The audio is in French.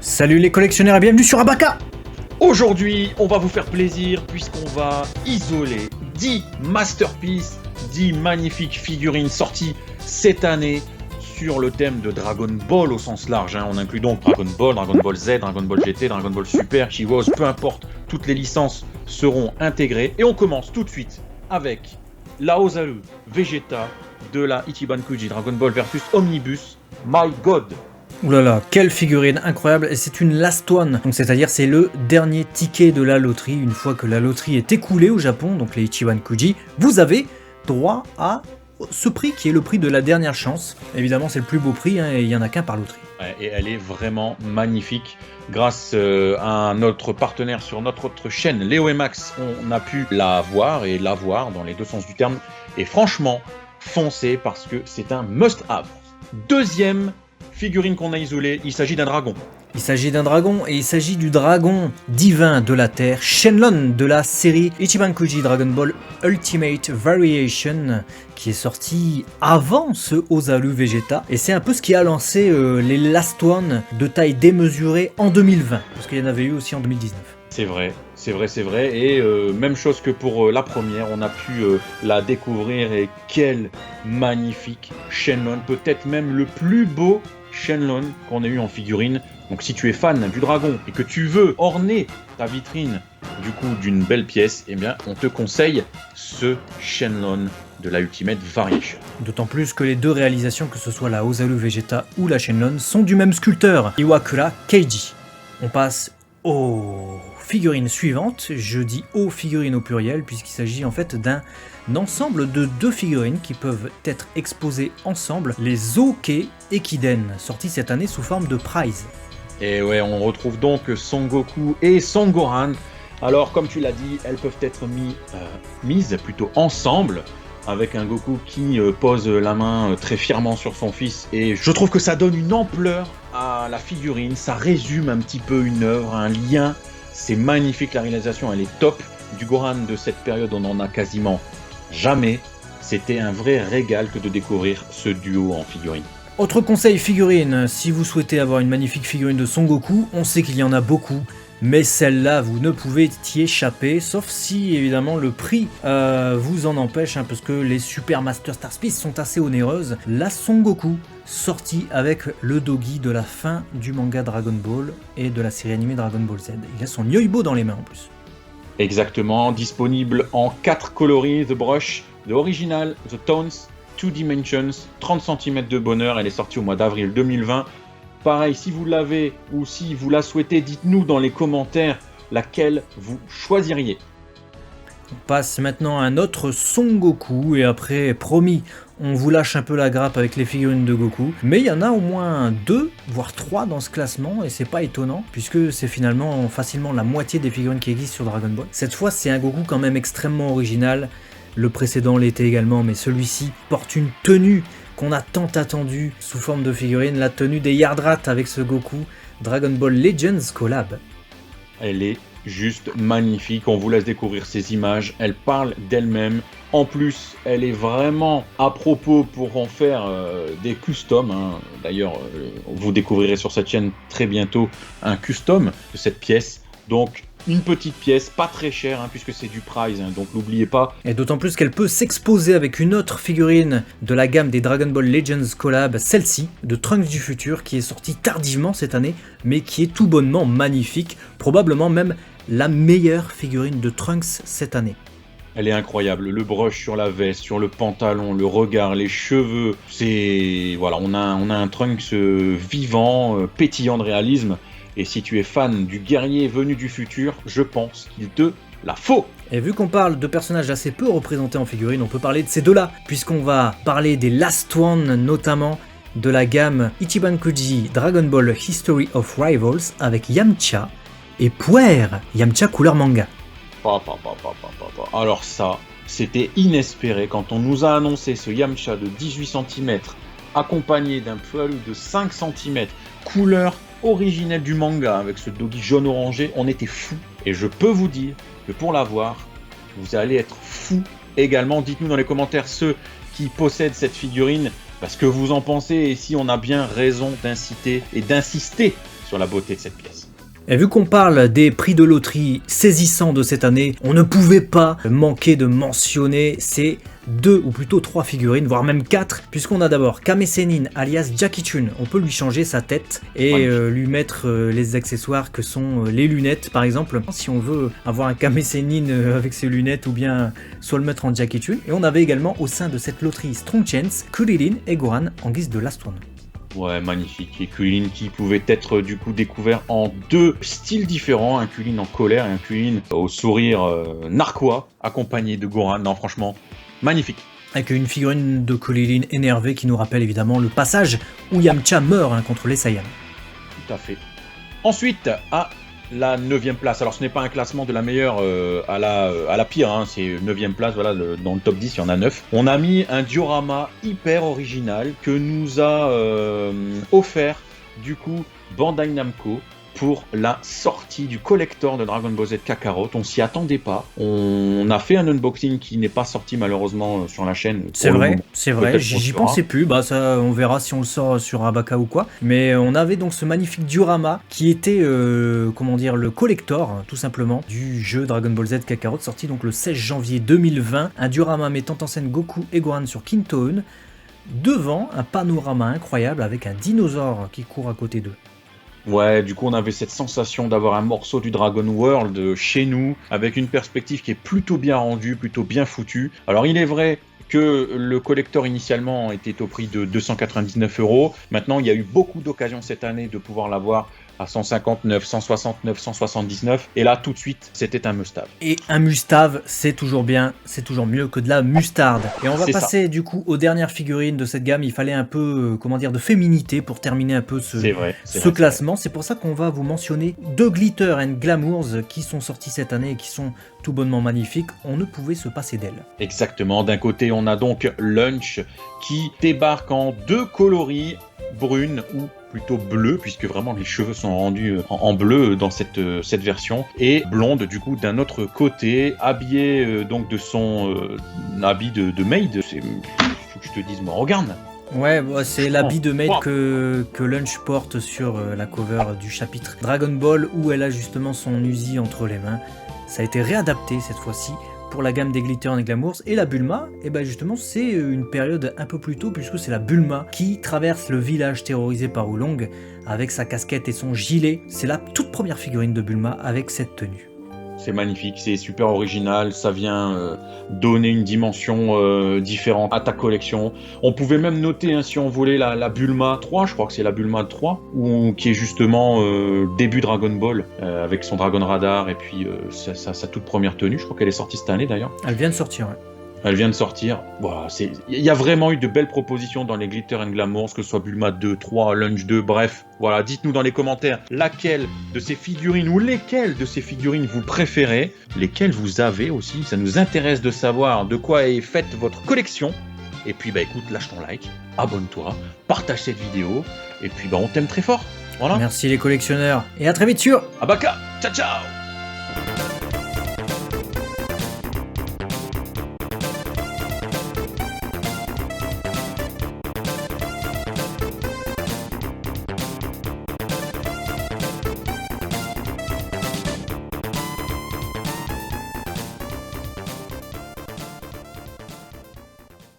Salut les collectionneurs et bienvenue sur Abaka. Aujourd'hui, on va vous faire plaisir puisqu'on va isoler 10 masterpieces, 10 magnifiques figurines sorties cette année sur le thème de Dragon Ball au sens large. On inclut donc Dragon Ball Z, Dragon Ball GT, Dragon Ball Super, Chivos, peu importe, toutes les licences seront intégrées. Et on commence tout de suite avec la Osaru Vegeta de la Ichiban Kuji Dragon Ball versus Omnibus. My God! Ouh là là, quelle figurine incroyable, et c'est une last one, donc c'est-à-dire c'est le dernier ticket de la loterie. Une fois que la loterie est écoulée au Japon, donc les Ichiban Kuji, vous avez droit à ce prix qui est le prix de la dernière chance. Évidemment c'est le plus beau prix, et il n'y en a qu'un par loterie. Et elle est vraiment magnifique. Grâce à notre partenaire sur notre autre chaîne, Léo et Max, on a pu la voir et l'avoir dans les deux sens du terme. Et franchement, foncez parce que c'est un must-have. Deuxième figurine qu'on a isolée, il s'agit d'un dragon. Il s'agit d'un dragon, et il s'agit du dragon divin de la Terre, Shenlong de la série Ichiban Kuji Dragon Ball Ultimate Variation, qui est sorti avant ce Osaru Vegeta, et c'est un peu ce qui a lancé les Last One de taille démesurée en 2020, parce qu'il y en avait eu aussi en 2019. C'est vrai, et même chose que pour la première, on a pu la découvrir, et quel magnifique Shenlong, peut-être même le plus beau Shenlong qu'on ait eu en figurine. Donc si tu es fan du dragon et que tu veux orner ta vitrine du coup d'une belle pièce, eh bien on te conseille ce Shenlong de la Ultimate Variation. D'autant plus que les deux réalisations, que ce soit la Osaru Vegeta ou la Shenlong, sont du même sculpteur, Iwakura Keiji. On passe aux figurines suivantes. Je dis aux figurines au pluriel puisqu'il s'agit en fait d'un ensemble de deux figurines qui peuvent être exposées ensemble, les Oke Ekiden, sortis cette année sous forme de prize. Et ouais, on retrouve donc Son Goku et Son Gohan. Alors comme tu l'as dit, elles peuvent être mises plutôt ensemble, avec un Goku qui pose la main très fièrement sur son fils, et je trouve que ça donne une ampleur à la figurine, ça résume un petit peu une œuvre, un lien. C'est magnifique, la réalisation elle est top. Du Gohan de cette période on en a quasiment jamais. C'était un vrai régal que de découvrir ce duo en figurine. Autre conseil figurine, si vous souhaitez avoir une magnifique figurine de Son Goku, on sait qu'il y en a beaucoup, mais celle-là vous ne pouvez y échapper, sauf si évidemment le prix vous en empêche, parce que les Super Master Starpiece sont assez onéreuses. La Son Goku, sortie avec le Dogi de la fin du manga Dragon Ball et de la série animée Dragon Ball Z. Il a son Yoibo dans les mains en plus. Exactement, disponible en 4 coloris, The Brush, The Original, The Tones, 2 Dimensions, 30 cm de bonheur. Elle est sortie au mois d'avril 2020. Pareil, si vous l'avez ou si vous la souhaitez, dites-nous dans les commentaires laquelle vous choisiriez. On passe maintenant à un autre Son Goku, et après, promis, on vous lâche un peu la grappe avec les figurines de Goku. Mais il y en a au moins 2, voire 3 dans ce classement, et c'est pas étonnant, puisque c'est finalement facilement la moitié des figurines qui existent sur Dragon Ball. Cette fois, c'est un Goku quand même extrêmement original. Le précédent l'était également, mais celui-ci porte une tenue qu'on a tant attendue sous forme de figurine, la tenue des Yardrat avec ce Goku Dragon Ball Legends Collab. Elle est juste magnifique, on vous laisse découvrir ces images, elle parle d'elle-même. En plus, elle est vraiment à propos pour en faire des customs. D'ailleurs, vous découvrirez sur cette chaîne très bientôt un custom de cette pièce. Donc, une petite pièce, pas très chère, puisque c'est du prize, donc n'oubliez pas. Et d'autant plus qu'elle peut s'exposer avec une autre figurine de la gamme des Dragon Ball Legends Collab, celle-ci, de Trunks du futur, qui est sortie tardivement cette année, mais qui est tout bonnement magnifique, probablement même la meilleure figurine de Trunks cette année. Elle est incroyable, le brush sur la veste, sur le pantalon, le regard, les cheveux, c'est... Voilà, on a un Trunks vivant, pétillant de réalisme. Et si tu es fan du guerrier venu du futur, je pense qu'il te la faut. Et vu qu'on parle de personnages assez peu représentés en figurine, on peut parler de ces deux-là, puisqu'on va parler des Last One, notamment de la gamme Ichiban Kuji Dragon Ball History of Rivals avec Yamcha et Puer, Yamcha couleur manga. Alors ça, c'était inespéré quand on nous a annoncé ce Yamcha de 18 cm accompagné d'un poilu de 5 cm, couleur originelle du manga avec ce dogi jaune orangé. On était fous, et je peux vous dire que pour l'avoir, vous allez être fous également. Dites-nous dans les commentaires ceux qui possèdent cette figurine, ce que vous en pensez, et si on a bien raison d'inciter et d'insister sur la beauté de cette pièce. Et vu qu'on parle des prix de loterie saisissants de cette année, on ne pouvait pas manquer de mentionner ces 2 ou plutôt 3 figurines, voire même 4, puisqu'on a d'abord Kame Sennin alias Jackie Chun. On peut lui changer sa tête et lui mettre les accessoires que sont les lunettes par exemple, si on veut avoir un Kame Sennin avec ses lunettes ou bien soit le mettre en Jackie Chun. Et on avait également au sein de cette loterie Strong Chance, Kuririn et Gohan en guise de Last One. Ouais, magnifique. Et Kulin qui pouvait être du coup découvert en 2 styles différents, un Kulin en colère et un Kulin au sourire narquois, accompagné de Gohan. Non, franchement, magnifique. Avec une figurine de Kuririn énervée qui nous rappelle évidemment le passage où Yamcha meurt contre les Saiyans. Tout à fait. Ensuite, à la 9e place. Alors ce n'est pas un classement de la meilleure à la pire, hein. C'est 9e place, voilà, dans le top 10 il y en a 9. On a mis un diorama hyper original que nous a offert du coup Bandai Namco pour la sortie du collector de Dragon Ball Z Kakarot. On s'y attendait pas. On a fait un unboxing qui n'est pas sorti malheureusement sur la chaîne. C'est vrai, j'y pensais plus. Bah ça, on verra si on le sort sur Abaka ou quoi. Mais on avait donc ce magnifique diorama qui était, comment dire, le collector tout simplement du jeu Dragon Ball Z Kakarot, sorti donc le 16 janvier 2020. Un diorama mettant en scène Goku et Gohan sur Kintoon, devant un panorama incroyable avec un dinosaure qui court à côté d'eux. Ouais, du coup on avait cette sensation d'avoir un morceau du Dragon World chez nous, avec une perspective qui est plutôt bien rendue, plutôt bien foutue. Alors il est vrai que le collector initialement était au prix de 299 €. Maintenant il y a eu beaucoup d'occasions cette année de pouvoir l'avoir à 159, 169, 179, et là tout de suite c'était un must-have. Et un must-have, c'est toujours bien, c'est toujours mieux que de la mustarde. Et on va passer du coup aux dernières figurines de cette gamme. Il fallait un peu, comment dire, de féminité pour terminer un peu ce classement. C'est pour ça qu'on va vous mentionner 2 Glitter and Glamours qui sont sortis cette année et qui sont tout bonnement magnifiques. On ne pouvait se passer d'elles. Exactement, d'un côté on a donc Lunch qui débarque en 2 coloris, brune ou plutôt bleu, puisque vraiment les cheveux sont rendus en bleu dans cette version, et blonde du coup d'un autre côté, habillée donc de son habit de maid. C'est, faut que je te dise, moi, regarde. Ouais, c'est l'habit de maid que Lunch porte sur la cover du chapitre Dragon Ball où elle a justement son Uzi entre les mains. Ça a été réadapté cette fois-ci pour la gamme des Glitter and Glamours. Et la Bulma, et ben justement c'est une période un peu plus tôt, puisque c'est la Bulma qui traverse le village terrorisé par Oolong avec sa casquette et son gilet. C'est la toute première figurine de Bulma avec cette tenue. C'est magnifique, c'est super original, ça vient donner une dimension différente à ta collection. On pouvait même noter, hein, si on voulait, la Bulma 3, je crois que c'est la Bulma 3, qui est justement début Dragon Ball, avec son Dragon Radar et puis sa toute première tenue. Je crois qu'elle est sortie cette année d'ailleurs. Elle vient de sortir, ouais. Elle vient de sortir. Voilà, il y a vraiment eu de belles propositions dans les Glitter and Glamours, que ce soit Bulma 2, 3, Lunch 2, bref. Voilà, dites-nous dans les commentaires laquelle de ces figurines ou lesquelles de ces figurines vous préférez, lesquelles vous avez aussi. Ça nous intéresse de savoir de quoi est faite votre collection. Et puis bah écoute, lâche ton like, abonne-toi, partage cette vidéo, et puis bah on t'aime très fort. Voilà. Merci les collectionneurs, et à très vite sur Abaka. Ciao ciao.